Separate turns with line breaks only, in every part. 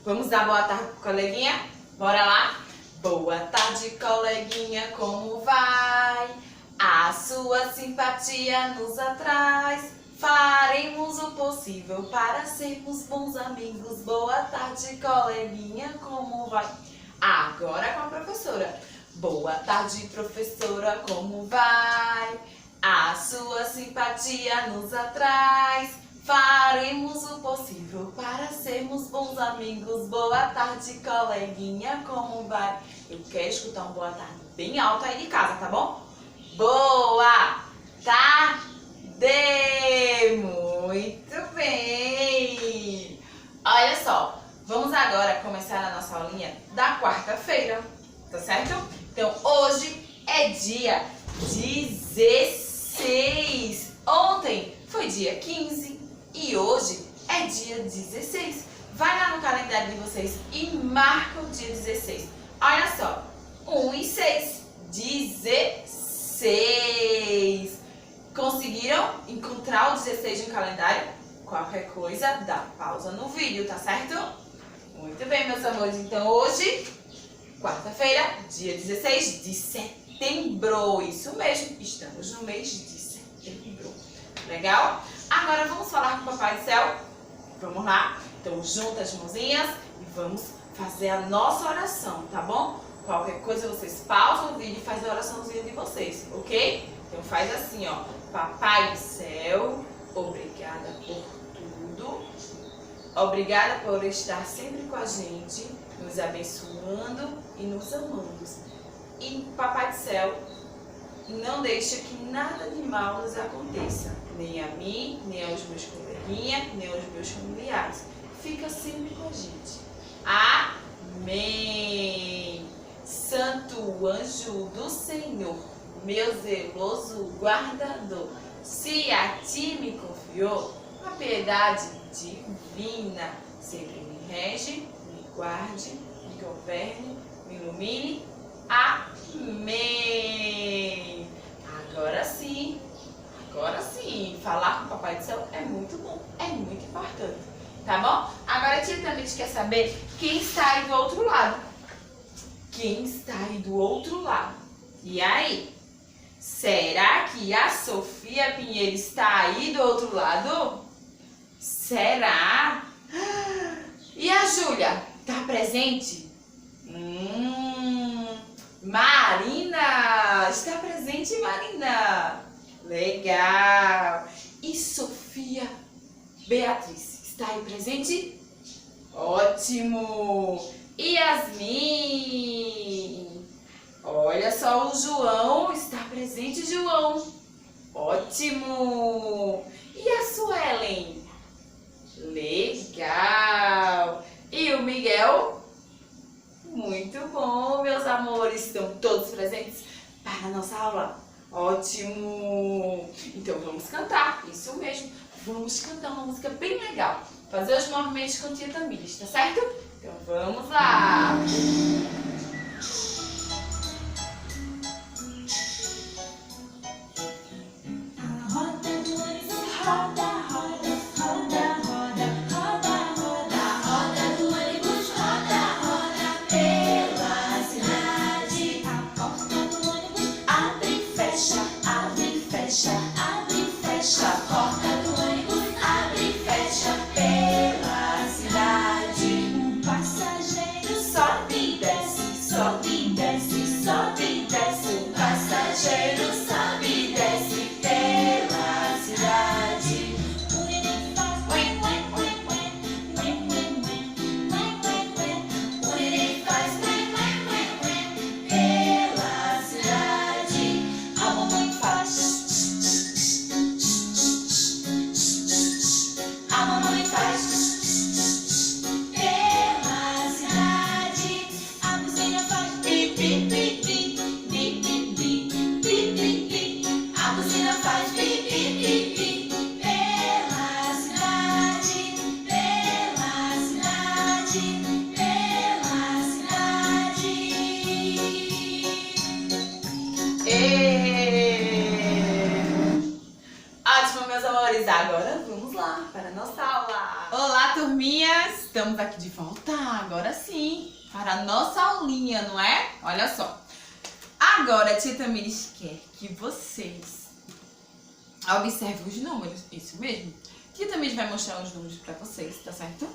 Vamos dar boa tarde pro coleguinha? Bora lá? Boa tarde, coleguinha, como vai? A sua simpatia nos atrai. Faremos o possível para sermos bons amigos. Boa tarde, coleguinha, como vai? Agora com a professora. Boa tarde, professora, como vai? A sua simpatia nos atrai. Faremos o possível para sermos bons amigos. Boa tarde, coleguinha, como vai? Eu quero escutar um boa tarde bem alto aí de casa, tá bom? Boa tarde! Muito bem! Olha só, vamos agora começar a nossa aulinha da quarta-feira, tá certo? Então, hoje é dia 16. Ontem foi dia 15 e hoje é dia 16. Vai lá no calendário de vocês e marca o dia 16. Olha só, 1 e 6, 16. Conseguiram encontrar o 16 no calendário? Qualquer coisa, dá pausa no vídeo, tá certo? Muito bem, meus amores. Então, hoje, quarta-feira, dia 16 de setembro. Isso mesmo, estamos no mês de setembro. Legal? Agora, vamos falar com o Papai do Céu? Vamos lá? Então, junta as mãozinhas e vamos fazer a nossa oração, tá bom? Qualquer coisa, vocês pausam o vídeo e fazem a oraçãozinha de vocês, ok? Então, faz assim, ó. Papai do Céu, obrigada por tudo. Obrigada por estar sempre com a gente, nos abençoando e nos amando. E, Papai do Céu, não deixa que nada de mal nos aconteça. Nem a mim, nem aos meus coleguinhas, nem aos meus familiares. Fica sempre com a gente. Amém. Santo anjo do Senhor, meu zeloso guardador, se a ti me confiou, a piedade divina sempre me rege, me guarde, me governe, me ilumine. Amém. Agora sim, falar com o Papai do Céu é muito bom, é muito importante, tá bom? Agora a tia também quer saber quem está aí do outro lado. Quem está aí do outro lado? E aí? Será que a Sofia Pinheiro está aí do outro lado? Será? E a Júlia? Está presente? Marina! Está presente, Marina? Legal! E Sofia Beatriz? Está aí presente? Ótimo! E Yasmin? Olha só, o João está presente, João. Ótimo! E a Suelen? Legal! E o Miguel? Muito bom, meus amores. Estão todos presentes para a nossa aula? Ótimo! Então vamos cantar, isso mesmo. Vamos cantar uma música bem legal. Fazer os movimentos com tia Tamires, tá certo? Então vamos lá! Ótimo, meus amores. Agora vamos lá para a nossa aula. Olá, turminha! Estamos aqui de volta, agora sim, para a nossa aulinha, não é? Olha só. Agora a tia Tamires quer que vocês observem os números, isso mesmo. A tia Tamires vai mostrar os números para vocês, tá certo?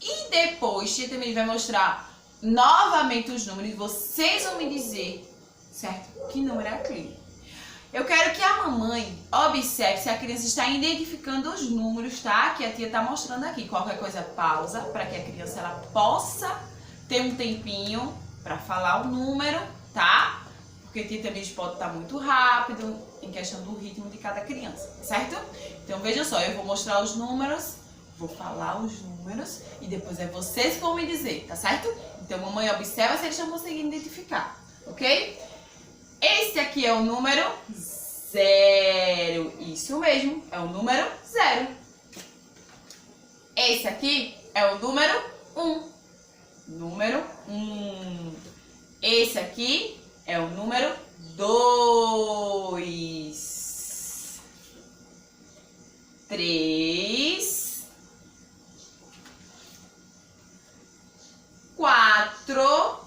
E depois a tia Tamires vai mostrar novamente os números e vocês vão me dizer, certo? Que número é aquele. Eu quero que a mamãe observe se a criança está identificando os números, tá? Que a tia está mostrando aqui. Qualquer coisa, pausa, para que a criança ela possa ter um tempinho para falar o número, tá? Porque a tia também pode estar muito rápido em questão do ritmo de cada criança, certo? Então, veja só, eu vou mostrar os números, vou falar os números e depois é vocês que vão me dizer, tá certo? Então, mamãe observa se eles estão conseguindo identificar, ok? Esse aqui é o número 0. Isso mesmo, é o número 0. Esse aqui é o número 1. Número 1. Esse aqui é o número 2. 3. 4.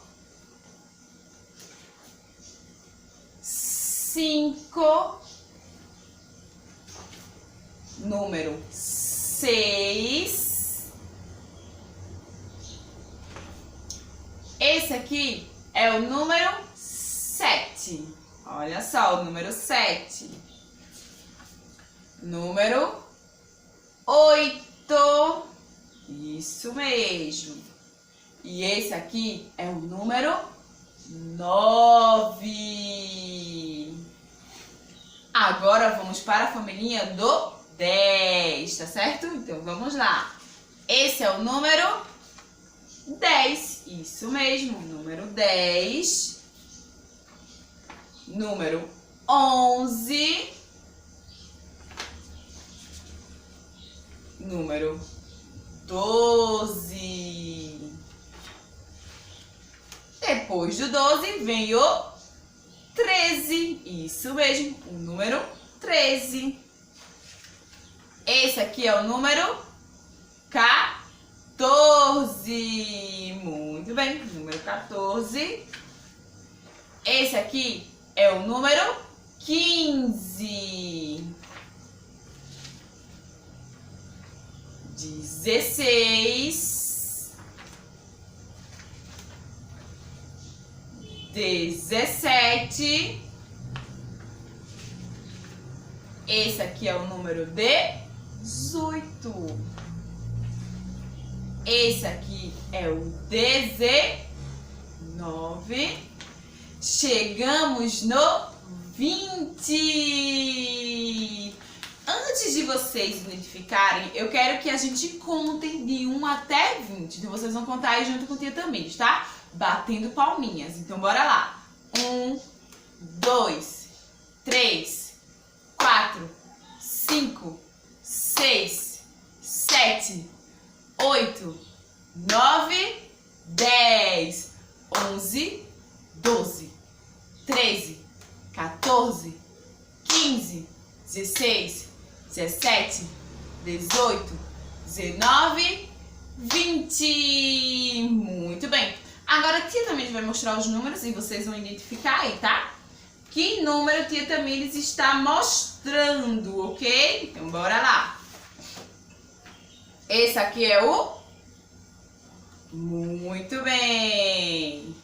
5, número 6. Esse aqui é o número 7. Olha só, o número 7. Número 8. Isso mesmo. E esse aqui é o número 9. Agora vamos para a família do 10, tá certo? Então vamos lá. Esse é o número 10. Isso mesmo, número 10. Número 11. Número 12. Depois do 12 vem o 13. Isso mesmo, o número 13. Esse aqui é o número 14. Muito bem, número 14. Esse aqui é o número 15. 16. 17. Esse aqui é o número 18. Esse aqui é o 19. Chegamos no 20. Antes de vocês identificarem, eu quero que a gente contem de 1 até 20. Então vocês vão contar aí junto com a tia Tamires, tá? Batendo palminhas. Então, bora lá. 1, 2, 3, 4, 5, 6, 7, 8, 9, 10, 11, 12, 13, 14, 15, 16, 17, 18, 19, 20. Muito bem. Agora a tia Tamires vai mostrar os números e vocês vão identificar aí, tá? Que número a tia Tamires está mostrando, ok? Então bora lá. Esse aqui é o... Muito bem.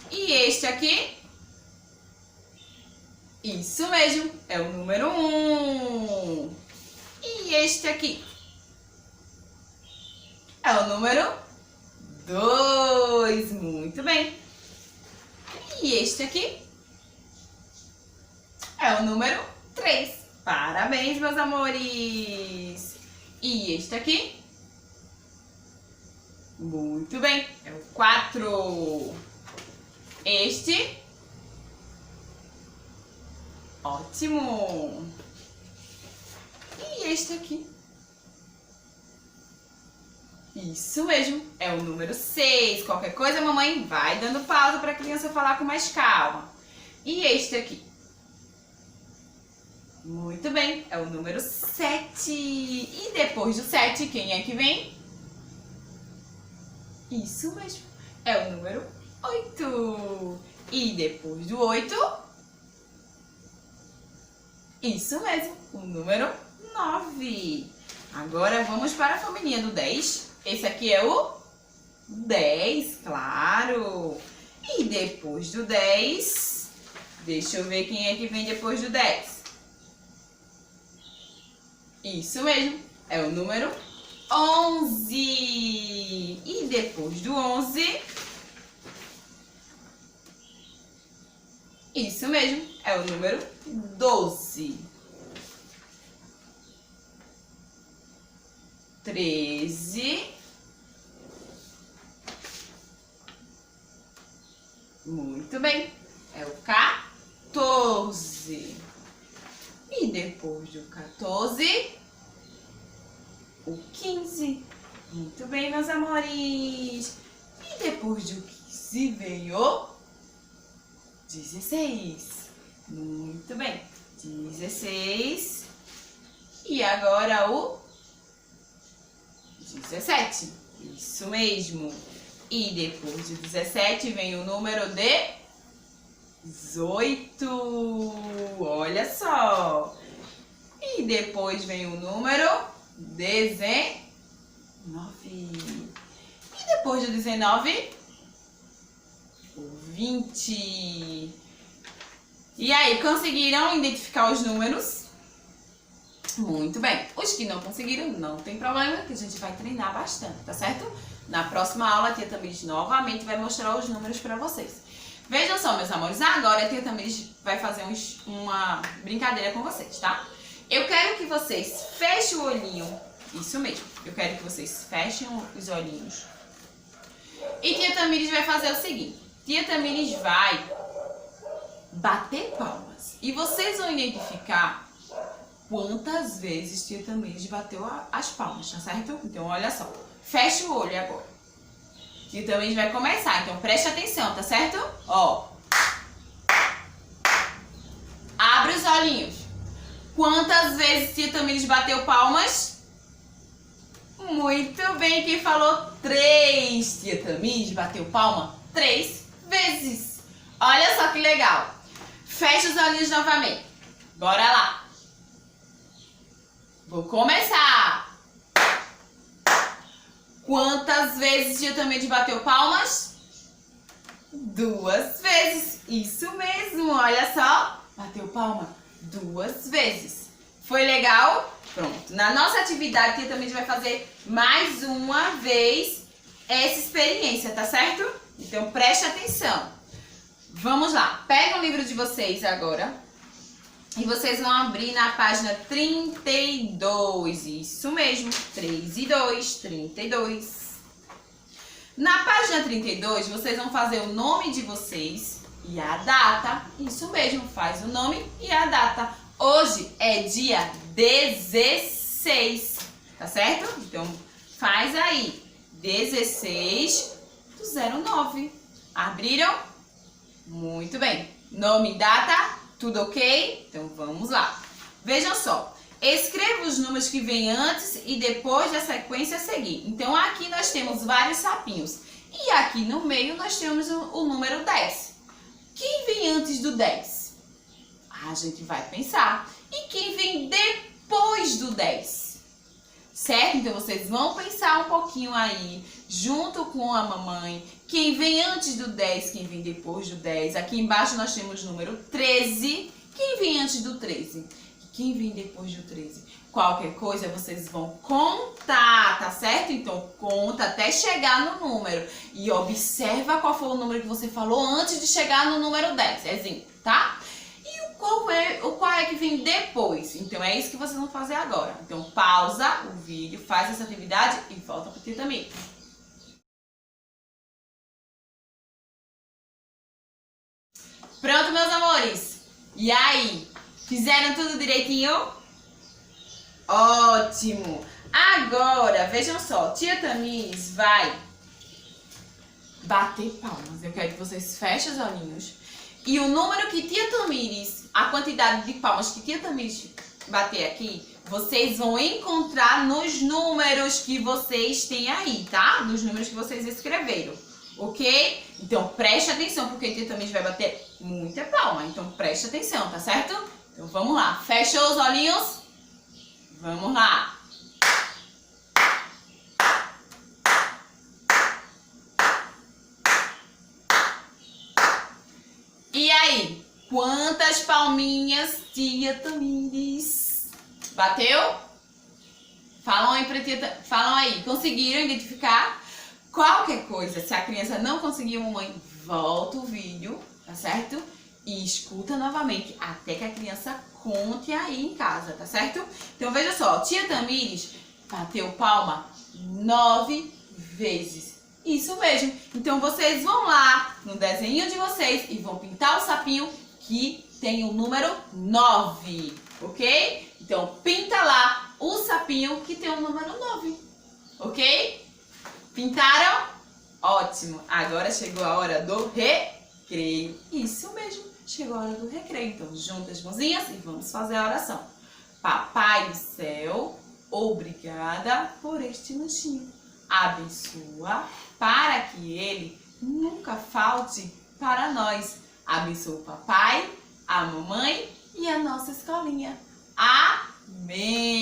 E este aqui? Isso mesmo, é o número 1. E este aqui? É o número 2. Muito bem. E este aqui? É o número 3. Parabéns, meus amores. E este aqui? Muito bem, é o 4. Este? Ótimo. E este aqui? Isso mesmo, é o número 6. Qualquer coisa, mamãe vai dando pausa para a criança falar com mais calma. E este aqui? Muito bem, é o número 7. E depois do 7, quem é que vem? Isso mesmo, é o número 8. E depois do 8, isso mesmo, o número 9. Agora vamos para a família do 10. Esse aqui é o 10, claro. E depois do 10, deixa eu ver quem é que vem depois do 10. Isso mesmo, é o número 11. E depois do 11, isso mesmo, é o número 12. 13. Muito bem, é o 14. E depois do 14, o 15. Muito bem, meus amores. E depois do 15 vem o 16. Muito bem, 16. E agora o 17. Isso mesmo. E depois de 17 vem o número 18. Olha só. E depois vem o número 19. E depois do 19, o 20. E aí, conseguiram identificar os números? Muito bem. Os que não conseguiram, não tem problema, que a gente vai treinar bastante, tá certo? Na próxima aula, a tia Tamires novamente vai mostrar os números para vocês. Vejam só, meus amores, agora a tia Tamires vai fazer uma brincadeira com vocês, tá? Eu quero que vocês fechem o olhinho, isso mesmo, eu quero que vocês fechem os olhinhos. E tia Tamires vai fazer o seguinte, tia Tamires vai bater palmas. E vocês vão identificar quantas vezes tia Tamires bateu as palmas, tá certo? Então, olha só. Fecha o olho agora. Tia Tamires vai começar, então preste atenção, tá certo? Ó. Abre os olhinhos. Quantas vezes tia Tamires bateu palmas? Muito bem, quem falou 3. Tia Tamires bateu palma 3 vezes. Olha só que legal. Fecha os olhinhos novamente. Bora lá. Vou começar. Quantas vezes tia Tamires bateu palmas? 2 vezes. Isso mesmo, olha só. Bateu palma 2 vezes. Foi legal? Pronto. Na nossa atividade, tia Tamires vai fazer mais uma vez essa experiência, tá certo? Então, preste atenção. Vamos lá. Pega o livro de vocês agora. E vocês vão abrir na página 32. Isso mesmo. 3 e 2, 32. Na página 32, vocês vão fazer o nome de vocês e a data. Isso mesmo, faz o nome e a data. Hoje é dia 16, tá certo? Então, faz aí. 16/09. Abriram? Muito bem. Nome e data, tudo ok? Então, vamos lá. Vejam só. Escreva os números que vêm antes e depois da sequência a seguir. Então, aqui nós temos vários sapinhos. E aqui no meio nós temos o número 10. Quem vem antes do 10? A gente vai pensar. E quem vem depois do 10? Certo? Então, vocês vão pensar um pouquinho aí, junto com a mamãe. Quem vem antes do 10, quem vem depois do 10. Aqui embaixo nós temos o número 13. Quem vem antes do 13? Quem vem depois do 13? Qualquer coisa vocês vão contar, tá certo? Então conta até chegar no número. E observa qual foi o número que você falou antes de chegar no número 10. Exemplo, tá? E qual é que vem depois? Então é isso que vocês vão fazer agora. Então pausa o vídeo, faz essa atividade e volta pro Tia Tamires. Pronto, meus amores? E aí? Fizeram tudo direitinho? Ótimo! Agora, vejam só, tia Tamires vai bater palmas. Eu quero que vocês fechem os olhinhos. E o número que tia Tamires, a quantidade de palmas que tia Tamires bater aqui, vocês vão encontrar nos números que vocês têm aí, tá? Nos números que vocês escreveram, ok? Então, preste atenção, porque a tia também vai bater muita palma. Então, preste atenção, tá certo? Então, vamos lá. Fecha os olhinhos. Vamos lá. E aí? Quantas palminhas tia Tamires bateu? Falam aí pra tia, falam aí. Conseguiram identificar? Qualquer coisa, se a criança não conseguiu, mamãe, volta o vídeo, tá certo? E escuta novamente, até que a criança conte aí em casa, tá certo? Então veja só, tia Tamires bateu palma 9 vezes. Isso mesmo. Então vocês vão lá no desenho de vocês e vão pintar o sapinho que tem o número 9, ok? Então pinta lá o sapinho que tem o número 9, ok? Pintaram? Ótimo! Agora chegou a hora do recreio. Isso mesmo, chegou a hora do recreio. Então junta as mãozinhas e vamos fazer a oração. Papai do céu, obrigada por este lanchinho. Abençoa para que ele nunca falte para nós. Abençoa o papai, a mamãe e a nossa escolinha. Amém!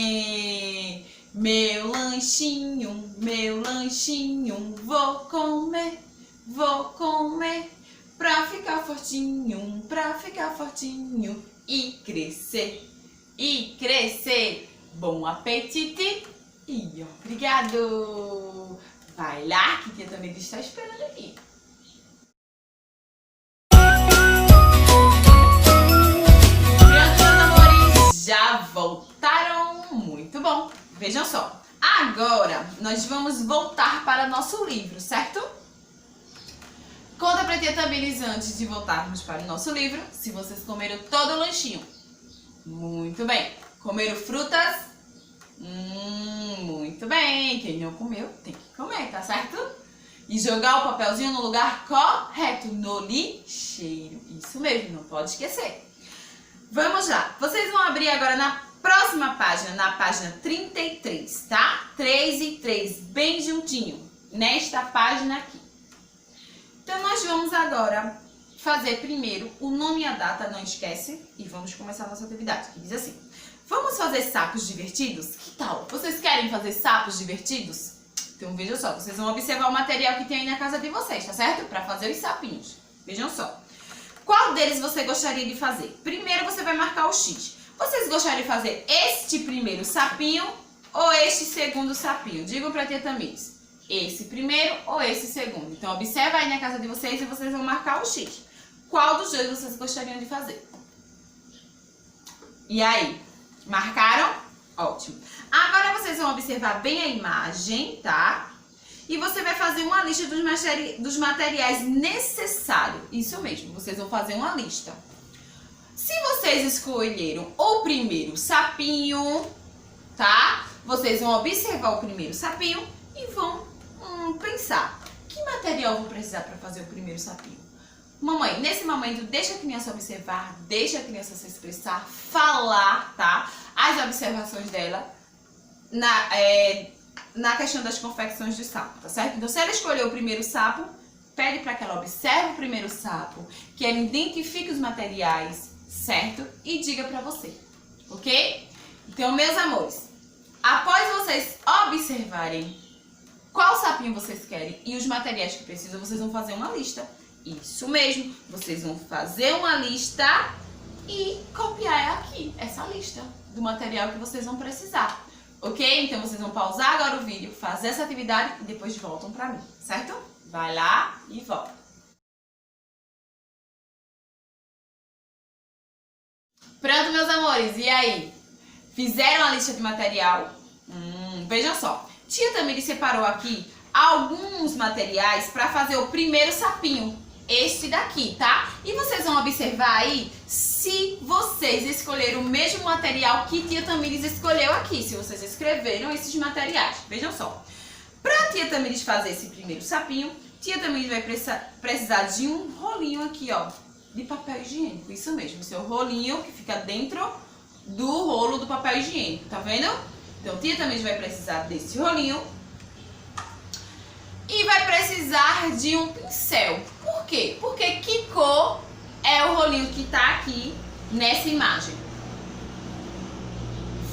Meu lanchinho, vou comer pra ficar fortinho e crescer, Bom apetite e obrigado! Vai lá que tia também está esperando aqui. Pronto, meus amores, já voltaram? Muito bom! Vejam só, agora nós vamos voltar para nosso livro, certo? Conta pra tia Tamires antes de voltarmos para o nosso livro, se vocês comeram todo o lanchinho. Muito bem. Comeram frutas? Muito bem. Quem não comeu, tem que comer, tá certo? E jogar o papelzinho no lugar correto, no lixeiro. Isso mesmo, não pode esquecer. Vamos lá. Vocês vão abrir agora na próxima página, na página 33, tá? 3 e 3, bem juntinho, nesta página aqui. Então, nós vamos agora fazer primeiro o nome e a data, não esquece, e vamos começar a nossa atividade, que diz assim: vamos fazer sapos divertidos? Que tal? Vocês querem fazer sapos divertidos? Então, vejam só, vocês vão observar o material que tem aí na casa de vocês, tá certo? Para fazer os sapinhos. Vejam só. Qual deles você gostaria de fazer? Primeiro, você vai marcar o X. Vocês gostariam de fazer este primeiro sapinho ou este segundo sapinho? Digam pra tia Tamires. Esse primeiro ou esse segundo? Então, observa aí na casa de vocês e vocês vão marcar o X. Qual dos dois vocês gostariam de fazer? E aí? Marcaram? Ótimo. Agora vocês vão observar bem a imagem, tá? E você vai fazer uma lista dos materiais necessários. Isso mesmo, vocês vão fazer uma lista. Se vocês escolheram o primeiro sapinho, tá? Vocês vão observar o primeiro sapinho e vão pensar: que material eu vou precisar para fazer o primeiro sapinho? Mamãe, nesse momento, deixa a criança observar, deixa a criança se expressar, falar, tá? As observações dela na questão das confecções de sapo, tá certo? Então, se ela escolheu o primeiro sapo, pede para que ela observe o primeiro sapo, que ela identifique os materiais, certo? E diga para você, ok? Então, meus amores, após vocês observarem qual sapinho vocês querem e os materiais que precisam, vocês vão fazer uma lista. Isso mesmo, vocês vão fazer uma lista e copiar aqui essa lista do material que vocês vão precisar, ok? Então, vocês vão pausar agora o vídeo, fazer essa atividade e depois voltam para mim, certo? Vai lá e volta. Pronto, meus amores, e aí? Fizeram a lista de material? Vejam só, tia Tamires separou aqui alguns materiais para fazer o primeiro sapinho, este daqui, tá? E vocês vão observar aí se vocês escolheram o mesmo material que tia Tamires escolheu aqui, se vocês escreveram esses materiais. Vejam só, para tia Tamires fazer esse primeiro sapinho, tia Tamires vai precisar de um rolinho aqui, ó, de papel higiênico, isso mesmo, o seu rolinho que fica dentro do rolo do papel higiênico, tá vendo? Então, tia também vai precisar desse rolinho. E vai precisar de um pincel. Por quê? Porque que cor é o rolinho que tá aqui nessa imagem?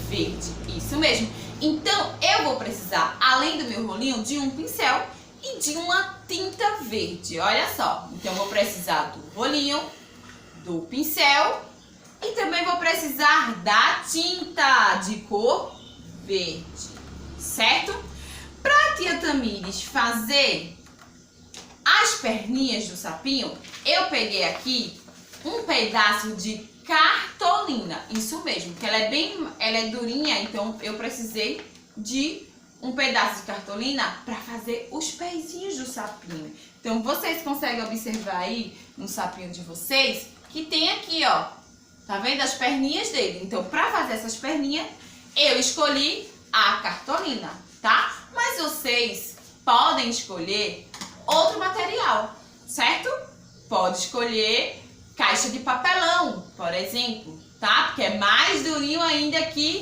Verde, isso mesmo. Então, eu vou precisar, além do meu rolinho, de um pincel e de uma tinta verde. Olha só. Então, eu vou precisar do rolinho, do pincel e também vou precisar da tinta de cor verde, certo? Para a tia Tamires fazer as perninhas do sapinho, eu peguei aqui um pedaço de cartolina, isso mesmo, que ela é durinha, então eu precisei de um pedaço de cartolina para fazer os pezinhos do sapinho. Então vocês conseguem observar aí no sapinho de vocês que tem aqui, ó, tá vendo as perninhas dele? Então para fazer essas perninhas eu escolhi a cartolina, tá? Mas vocês podem escolher outro material, certo? Pode escolher caixa de papelão, por exemplo, tá? Porque é mais durinho ainda que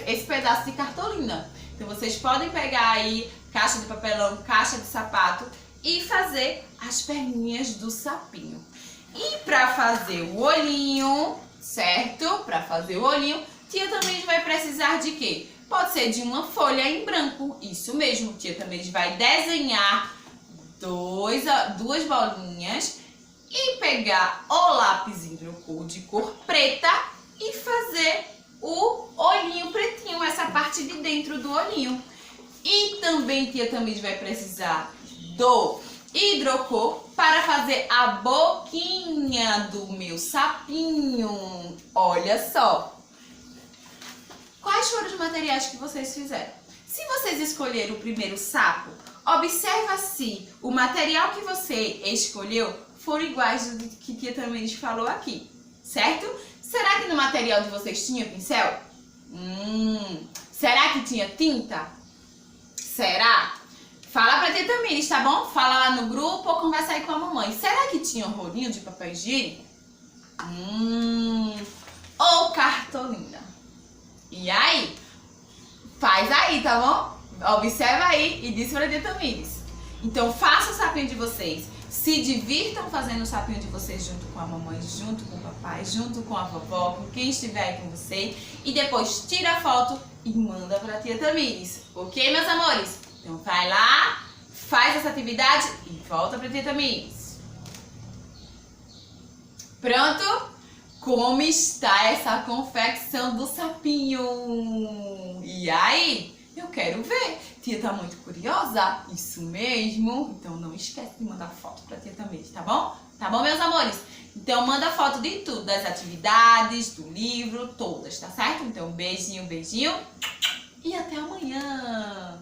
esse pedaço de cartolina. Então vocês podem pegar aí caixa de papelão, caixa de sapato e fazer as perninhas do sapinho. E para fazer o olhinho, certo? Para fazer o olhinho, tia também vai precisar de quê? Pode ser de uma folha em branco, isso mesmo. Tia também vai desenhar duas bolinhas e pegar o lápis de cor preta e fazer o olhinho pretinho, essa parte de dentro do olhinho. E também tia também vai precisar do hidrocor para fazer a boquinha do meu sapinho. Olha só. Quais foram os materiais que vocês fizeram? Se vocês escolheram o primeiro sapo, observa se o material que você escolheu foram iguais do que tia também falou aqui, certo? Será que no material de vocês tinha pincel? Será que tinha tinta? Será? Fala pra tia Tamires, tá bom? Fala lá no grupo ou conversa aí com a mamãe. Será que tinha um rolinho de papel higiênico? Ou cartolina? E aí? Faz aí, tá bom? Observa aí e diz pra tia Tamires. Então faça o sapinho de vocês. Se divirtam fazendo o sapinho de vocês junto com a mamãe, junto com o papai, junto com a vovó, com quem estiver aí com você. E depois tira a foto e manda pra tia Tamires. Ok, meus amores? Então vai lá, faz essa atividade e volta pra tia Tamires. Pronto? Como está essa confecção do sapinho? E aí? Eu quero ver. Tia tá muito curiosa? Isso mesmo. Então não esquece de mandar foto pra tia Tamires, tá bom? Tá bom, meus amores? Então manda foto de tudo, das atividades, do livro, todas, tá certo? Então beijinho, beijinho e até amanhã.